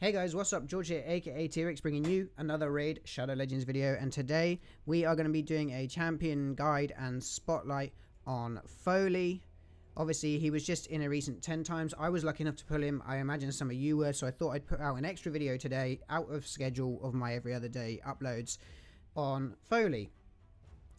Hey guys, what's up? George here, aka T-WreckSs, bringing you another Raid Shadow Legends video, and today we are going to be doing a champion guide and spotlight on Foley. Obviously, he was just in a recent 10 times. I was lucky enough to pull him. I imagine some of you were, so I thought I'd put out an extra video today, out of schedule of my every other day uploads, on Foley.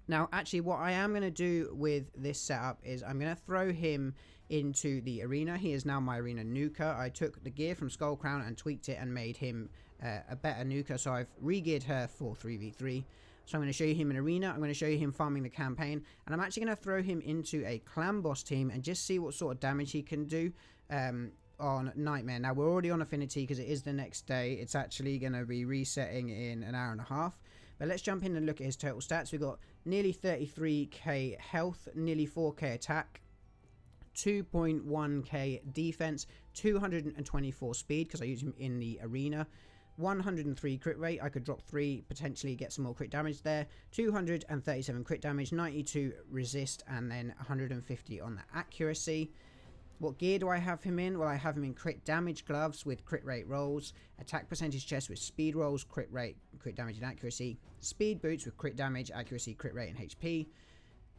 Now, actually, what I am going to do with this setup is I'm going to throw him into the arena. He is now my arena nuker. I took the gear from Skull Crown and tweaked it and made him a better nuker. So I've re-geared her for 3v3. So I'm going to show you him in arena. I'm going to show you him farming the campaign. And I'm actually going to throw him into a clan boss team and just see what sort of damage he can do on Nightmare. Now, we're already on Affinity because it is the next day. It's actually going to be resetting in an hour and a half. But let's jump in and look at his total stats. We've got nearly 33k health, nearly 4k attack, 2.1k defense, 224 speed because I use him in the arena, 103 crit rate. I could drop 3, potentially get some more crit damage there, 237 crit damage, 92 resist, and then 150 on the accuracy. What gear do I have him in? Well, I have him in crit damage gloves with crit rate rolls, attack percentage chest with speed rolls, crit rate, crit damage and accuracy, speed boots with crit damage, accuracy, crit rate and HP,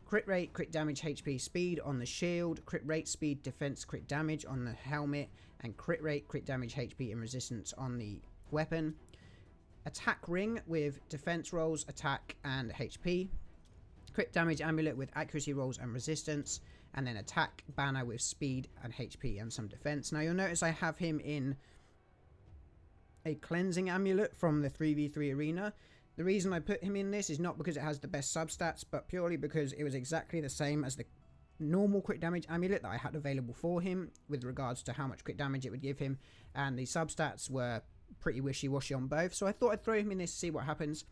crit rate, crit damage, HP, speed on the shield, crit rate, speed, defense, crit damage on the helmet, and crit rate, crit damage, HP and resistance on the weapon. Attack ring with defense rolls, attack and HP. Crit damage amulet with accuracy rolls and resistance, and then attack banner with speed and HP and some defense. Now you'll notice I have him in a cleansing amulet from the 3v3 arena. The reason I put him in this is not because it has the best substats, but purely because it was exactly the same as the normal crit damage amulet that I had available for him with regards to how much crit damage it would give him, and the substats were pretty wishy-washy on both, so I thought I'd throw him in this to see what happens.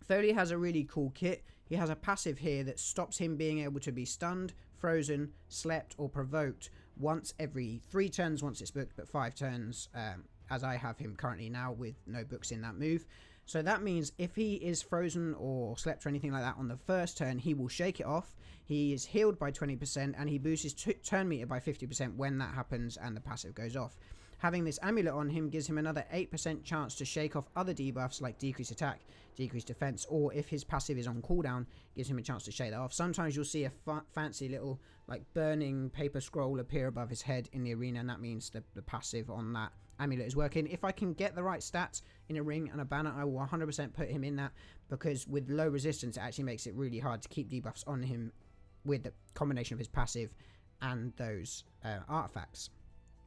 Foley has a really cool kit. He has a passive here that stops him being able to be stunned, frozen, slept or provoked once every 3 turns once it's booked, but 5 turns as I have him currently now with no books in that move. So that means if he is frozen or slept or anything like that on the first turn, he will shake it off. He is healed by 20% and he boosts his turn meter by 50% when that happens and the passive goes off. Having this amulet on him gives him another 8% chance to shake off other debuffs like decreased attack, decreased defense, or if his passive is on cooldown, gives him a chance to shake that off. Sometimes you'll see a fancy little like burning paper scroll appear above his head in the arena, and that means the passive on that amulet is working. If I can get the right stats in a ring and a banner, I will 100% put him in that, because with low resistance it actually makes it really hard to keep debuffs on him with the combination of his passive and those artifacts.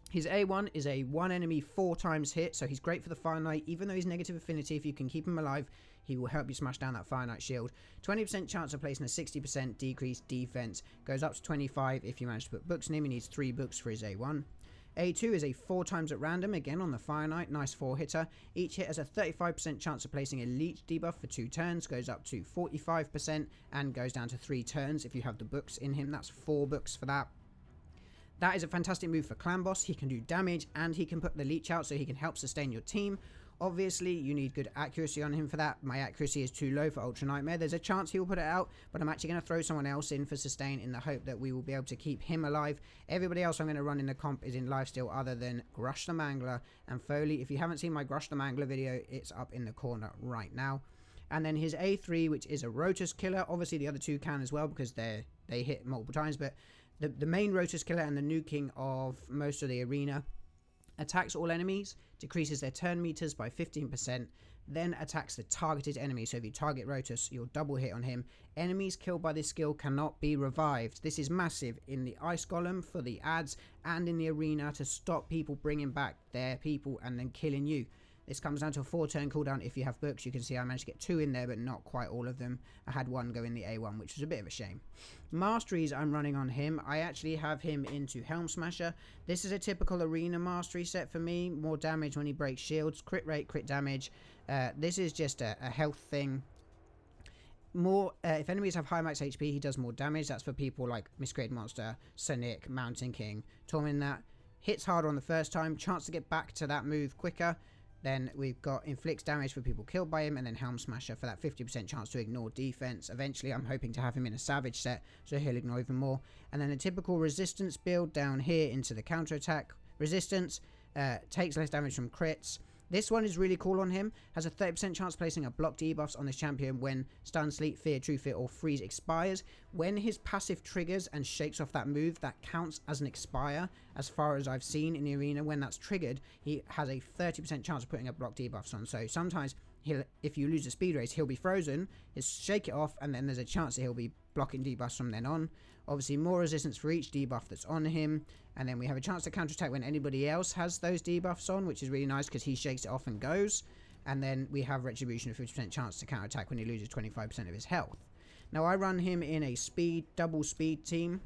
His A1 is a 1 enemy 4 times hit, so he's great for the Fire Knight. Even though he's negative affinity, if you can keep him alive, he will help you smash down that Fire Knight shield. 20% chance of placing a 60% decreased defense, goes up to 25 if you manage to put books in him. He needs 3 books for his A1. A2 is a 4 times at random, again on the Fire Knight, nice 4 hitter. Each hit has a 35% chance of placing a leech debuff for 2 turns, goes up to 45% and goes down to 3 turns if you have the books in him. That's 4 books for that. That is a fantastic move for Clan Boss. He can do damage and he can put the leech out so he can help sustain your team. Obviously, you need good accuracy on him for that. My accuracy is too low for Ultra Nightmare. There's a chance he will put it out, but I'm actually going to throw someone else in for sustain in the hope that we will be able to keep him alive. Everybody else I'm going to run in the comp is in lifesteal other than Grush the Mangler and Foley. If you haven't seen my Grush the Mangler video, it's up in the corner right now. And then his A3, which is a Rotus Killer. Obviously, the other 2 can as well because they hit multiple times, but the main Rotus Killer and the nuking of most of the arena attacks all enemies, decreases their turn meters by 15%, then attacks the targeted enemy. So if you target Rotus, you'll double hit on him. Enemies killed by this skill cannot be revived. This is massive in the Ice Golem for the ads and in the arena to stop people bringing back their people and then killing you. This comes down to a 4 turn cooldown if you have books. You can see I managed to get 2 in there, but not quite all of them. I had 1 go in the A1, which was a bit of a shame. Masteries I'm running on him. I actually have him into Helm Smasher. This is a typical arena mastery set for me. More damage when he breaks shields, crit rate, crit damage. This is just a health thing. More if enemies have high max HP, he does more damage. That's for people like Miscreated Monster, Sonic, Mountain King, Torment. That hits harder on the first time, chance to get back to that move quicker. Then we've got inflicts damage for people killed by him, and then Helm Smasher for that 50% chance to ignore defense. Eventually, I'm hoping to have him in a Savage set, so he'll ignore even more. And then a typical resistance build down here into the counter attack resistance, takes less damage from crits. This one is really cool on him. Has a 30% chance of placing a block debuffs on this champion when Stun, Sleep, Fear, True Fear, or Freeze expires. When his passive triggers and shakes off that move, that counts as an expire. As far as I've seen in the arena, when that's triggered, he has a 30% chance of putting a block debuffs on. So sometimes, if you lose a speed race, he'll be frozen, he'll shake it off, and then there's a chance that he'll be blocking debuffs from then on. Obviously, more resistance for each debuff that's on him. And then we have a chance to counterattack when anybody else has those debuffs on, which is really nice because he shakes it off and goes. And then we have Retribution, a 50% chance to counterattack when he loses 25% of his health. Now, I run him in a double speed team.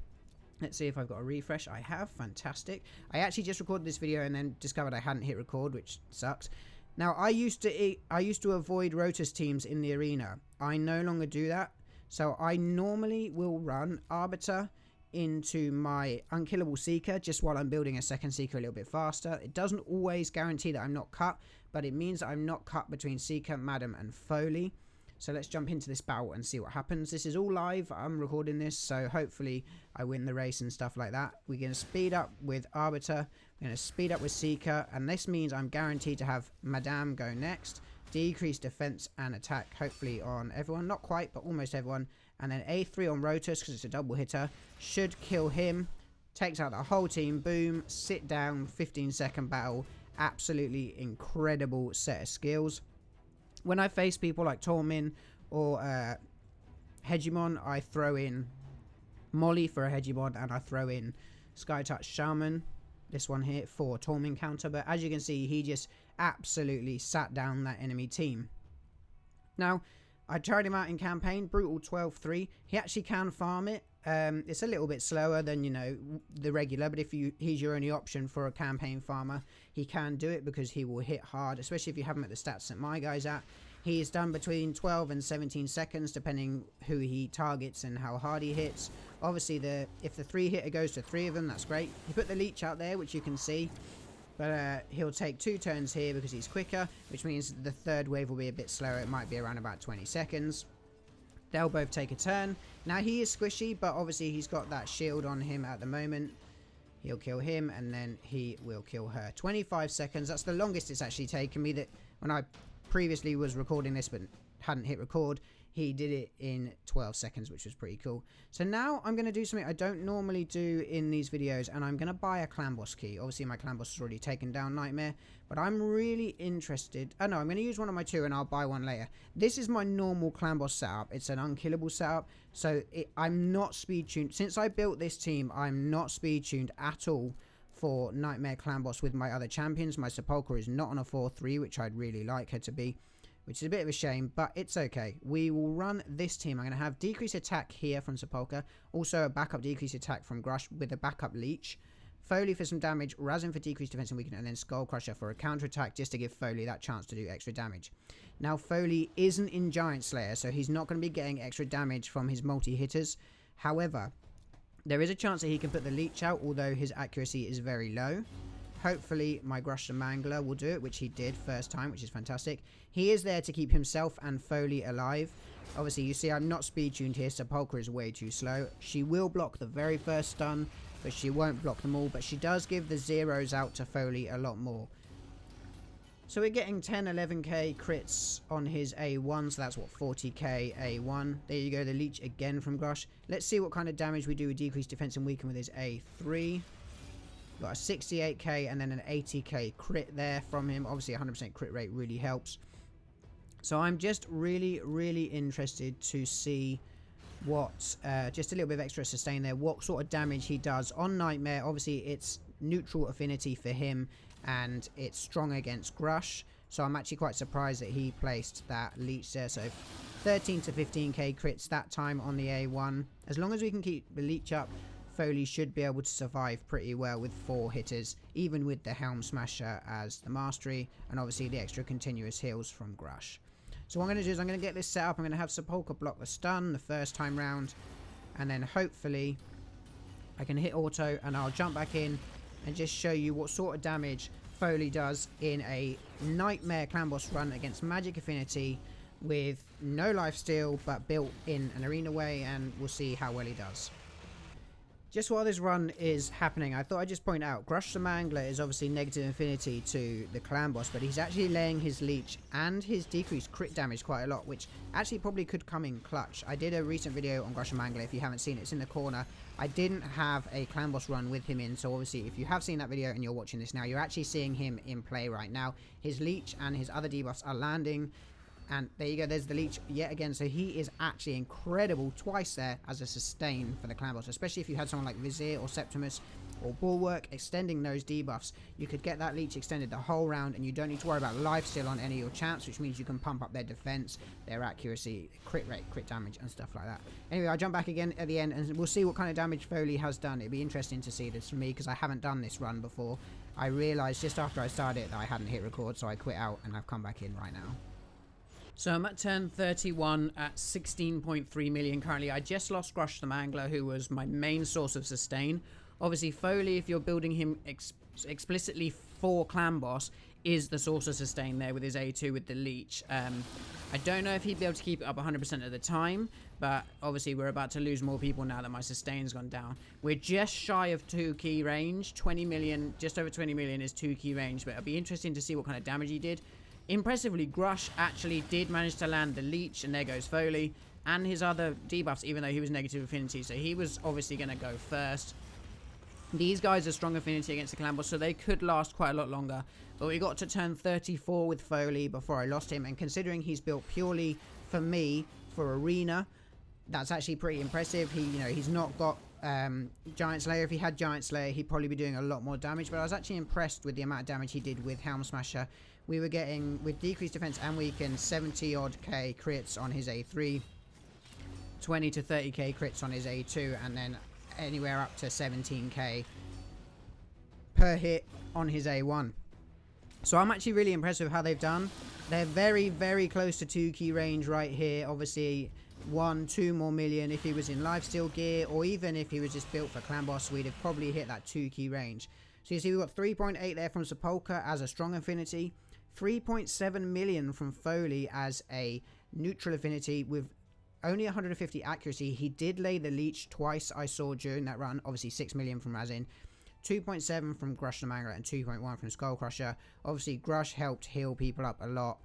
Let's see if I've got a refresh. I have. Fantastic. I actually just recorded this video and then discovered I hadn't hit record, which sucks. Now, I used to avoid Rotus teams in the arena. I no longer do that. So I normally will run Arbiter into my Unkillable Seeker just while I'm building a second Seeker a little bit faster. It doesn't always guarantee that I'm not cut, but it means that I'm not cut between Seeker, Madam, and Foley. So let's jump into this battle and see what happens. This is all live. I'm recording this, so hopefully I win the race and stuff like that. We're going to speed up with Arbiter. We're going to speed up with Seeker, and this means I'm guaranteed to have Madame go next. Decrease defense and attack, hopefully on everyone. Not quite, but almost everyone. And then A3 on Rotus, because it's a double hitter. Should kill him. Takes out the whole team. Boom. Sit down. 15-second battle. Absolutely incredible set of skills. When I face people like Tormin or Hegemon, I throw in Molly for a Hegemon, and I throw in Skytouch Shaman, this one here, for Tormin counter. But as you can see, he just absolutely sat down that enemy team. Now, I tried him out in campaign, brutal 12-3. He actually can farm it. It's a little bit slower than, you know, the regular, but if he's your only option for a campaign farmer, he can do it because he will hit hard, especially if you have him at the stats that my guy's at. He is done between 12 and 17 seconds, depending who he targets and how hard he hits. Obviously, if the 3-hitter goes to 3 of them, that's great. He put the leech out there, which you can see, but he'll take 2 turns here because he's quicker, which means the third wave will be a bit slower. It might be around about 20 seconds. They'll both take a turn. Now, he is squishy, but obviously he's got that shield on him at the moment. He'll kill him, and then he will kill her. 25 seconds. That's the longest it's actually taken me. That when I previously was recording this but hadn't hit record, he did it in 12 seconds, which was pretty cool. So now I'm going to do something I don't normally do in these videos, and I'm going to buy a clan boss key. Obviously, my clan boss has already taken down Nightmare, but I'm really interested. Oh no, I'm going to use one of my 2 and I'll buy one later. This is my normal clan boss setup. It's an unkillable setup, so I'm not speed tuned. Since I built this team, I'm not speed tuned at all for Nightmare clan boss with my other champions. My Sepulchre is not on a 4-3, which I'd really like her to be, which is a bit of a shame, but it's okay. We will run this team. I'm going to have decrease attack here from Sepulchre, also a backup decrease attack from Grush with a backup leech, Foley for some damage, Razin for decreased defense and weakening, and then Skull Crusher for a counter attack just to give Foley that chance to do extra damage. Now, Foley isn't in Giant Slayer, so he's not going to be getting extra damage from his multi-hitters. However, there is a chance that he can put the leech out, although his accuracy is very low. Hopefully my Grush the Mangler will do it, which he did first time, which is fantastic. He is there to keep himself and Foley alive. Obviously, you see I'm not speed tuned here. Sepulchre is way too slow. She will block the very first stun, but she won't block them all. But she does give the zeros out to Foley a lot more. So we're getting 10, 11k crits on his A1, so that's what, 40k A1. There you go, the leech again from Grush. Let's see what kind of damage we do with decreased defense and weaken with his A3. Got a 68k and then an 80k crit there from him. Obviously 100% crit rate really helps. So I'm just really interested to see what, just a little bit of extra sustain there, what sort of damage he does on Nightmare. Obviously it's neutral affinity for him and it's strong against Grush. So I'm actually quite surprised that he placed that leech there. So 13 to 15k crits that time on the A1. As long as we can keep the leech up, Foley should be able to survive pretty well with 4 hitters, even with the Helm Smasher as the Mastery, and obviously the extra continuous heals from Grush. So what I'm going to do is I'm going to get this set up. I'm going to have Sepulchre block the stun the first time round, and then hopefully I can hit auto, and I'll jump back in and just show you what sort of damage Foley does in a Nightmare clan boss run against Magic Affinity with no lifesteal, but built in an arena way, and we'll see how well he does. Just while this run is happening, I thought I'd just point out, Grush the Mangler is obviously negative infinity to the clan boss, but he's actually laying his leech and his decreased crit damage quite a lot, which actually probably could come in clutch. I did a recent video on Grush the Mangler. If you haven't seen it, it's in the corner. I didn't have a clan boss run with him in, so obviously if you have seen that video and you're watching this now, you're actually seeing him in play right now. His leech and his other debuffs are landing. And there you go, there's the leech yet again. So he is actually incredible twice there as a sustain for the clan boss, especially if you had someone like Vizier or Septimus or Bulwark extending those debuffs. You could get that leech extended the whole round, and you don't need to worry about lifesteal on any of your champs, which means you can pump up their defense, their accuracy, crit rate, crit damage, and stuff like that. Anyway, I'll jump back again at the end, and we'll see what kind of damage Foley has done. It'd be interesting to see this for me, because I haven't done this run before. I realised just after I started it that I hadn't hit record, so I quit out, and I've come back in right now. So I'm at turn 31 at 16.3 million currently. I just lost Grush the Mangler, who was my main source of sustain. Obviously, Foley, if you're building him explicitly for clan boss, is the source of sustain there with his A2 with the leech. I don't know if he'd be able to keep it up 100% of the time, but obviously we're about to lose more people now that my sustain's gone down. We're just shy of 2 key range. 20 million, just over 20 million is 2 key range, but it'll be interesting to see what kind of damage he did. Impressively, Grush actually did manage to land the leech, and there goes Foley, and his other debuffs, even though he was negative affinity, so he was obviously going to go first. These guys are strong affinity against the clan boss, so they could last quite a lot longer, but we got to turn 34 with Foley before I lost him, and considering he's built purely for me, for Arena, that's actually pretty impressive. He's not got Giant Slayer. If he had Giant Slayer, he'd probably be doing a lot more damage, but I was actually impressed with the amount of damage he did with Helm Smasher. We were getting, with decreased defense and weaken, 70 odd K crits on his A3, 20 to 30k crits on his A2, and then anywhere up to 17k per hit on his A1. So I'm actually really impressed with how they've done. They're very, very close to 2 key range right here. Obviously 1-2 more million if he was in lifesteal gear, or even if he was just built for clan boss, we'd have probably hit that 2 key range. So you see we've got 3.8 there from Sepulchre as a strong affinity, 3.7 million from Foley as a neutral affinity with only 150 accuracy. He did lay the leech twice, I saw during that run. Obviously 6 million from Razin, 2.7 from Grush the Mangler, and 2.1 from Skullcrusher. Obviously Grush helped heal people up a lot.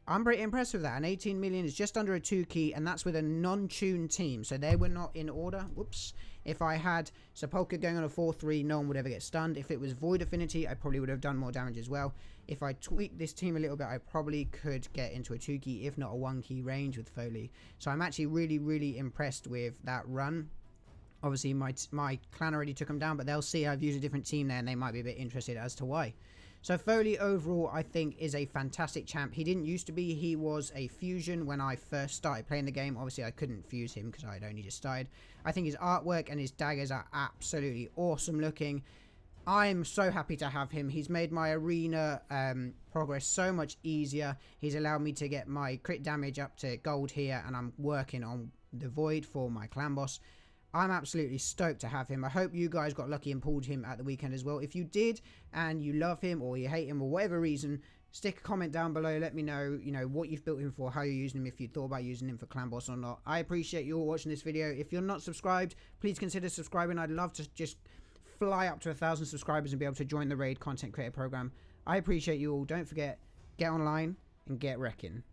I'm pretty impressed with that. And 18 million is just under a 2 key, and that's with a non-tuned team, so they were not in order. Whoops. If I had Sepulchre going on a 4-3, no one would ever get stunned. If it was Void Affinity, I probably would have done more damage as well. If I tweaked this team a little bit, I probably could get into a 2 key, if not a 1 key range with Foley. So I'm actually really, really impressed with that run. Obviously, my clan already took him down, but they'll see I've used a different team there, and they might be a bit interested as to why. So Foley overall, I think, is a fantastic champ. He didn't used to be. He was a fusion when I first started playing the game. Obviously, I couldn't fuse him because I had only just started. I think his artwork and his daggers are absolutely awesome looking. I'm so happy to have him. He's made my arena progress so much easier. He's allowed me to get my crit damage up to gold here, and I'm working on the Void for my clan boss. I'm absolutely stoked to have him. I hope you guys got lucky and pulled him at the weekend as well. If you did and you love him or you hate him or whatever reason, stick a comment down below. Let me know, what you've built him for, how you're using him, if you thought about using him for clan boss or not. I appreciate you all watching this video. If you're not subscribed, please consider subscribing. I'd love to just fly up to 1,000 subscribers and be able to join the Raid Content Creator Program. I appreciate you all. Don't forget, get online and get wrecking.